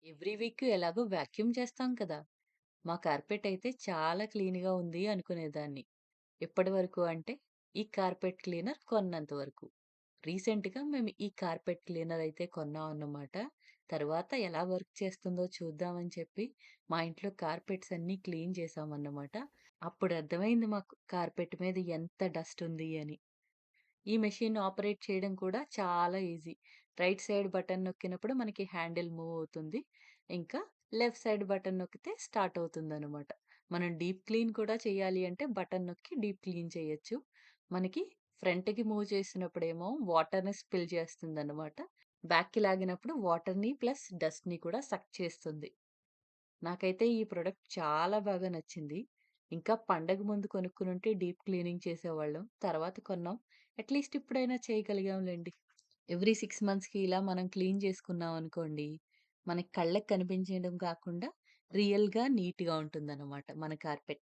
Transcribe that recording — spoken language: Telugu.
ఎవ్రీ వీక్ ఎలాగో వాక్యూమ్ చేస్తాం కదా! మా కార్పెట్ అయితే చాలా క్లీన్‌గా ఉంది అనుకునేదాన్ని. ఎప్పటివరకు అంటే, ఈ కార్పెట్ క్లీనర్ కొన్నంత వరకు. రీసెంట్‌గా మేము ఈ కార్పెట్ క్లీనర్ అయితే కొన్నామన్నమాట. తర్వాత ఎలా వర్క్ చేస్తుందో చూద్దామని చెప్పి, మా ఇంట్లో కార్పెట్స్ అన్నీ క్లీన్ చేశామన్నమాట. అప్పుడు అర్థమైంది మాకు కార్పెట్ మీద ఎంత డస్ట్ ఉంది అని. ఈ మెషిన్ ఆపరేట్ చేయడం కూడా చాలా ఈజీ. రైట్ సైడ్ బటన్ నొక్కినప్పుడు మనకి హ్యాండిల్ మూవ్ అవుతుంది. ఇంకా లెఫ్ట్ సైడ్ బటన్ నొక్కితే స్టార్ట్ అవుతుందనమాట. మనం డీప్ క్లీన్ కూడా చేయాలి అంటే బటన్ నొక్కి డీప్ క్లీన్ చేయొచ్చు. మనకి ఫ్రంట్‌కి మూవ్ చేసినప్పుడేమో వాటర్‌ని స్పిల్ చేస్తుందనమాట. బ్యాక్‌కి లాగినప్పుడు వాటర్‌ని ప్లస్ డస్ట్‌ని కూడా సక్ చేస్తుంది. నాకైతే ఈ ప్రొడక్ట్ చాలా బాగా నచ్చింది. ఇంకా పండగ ముందు కొనుక్కునుంటే డీప్ క్లీనింగ్ చేసేవాళ్ళం. తర్వాత కొన్నాం. అట్‌లీస్ట్ ఇప్పుడైనా చేయగలిగాంలెండి. ఎవ్రీ 6 మంత్స్‌కి ఇలా మనం క్లీన్ చేసుకున్నాం అనుకోండి, మనకి కళ్ళకి కనిపించడం కాకుండా రియల్‌గా నీట్‌గా ఉంటుందనమాట మన కార్పెట్.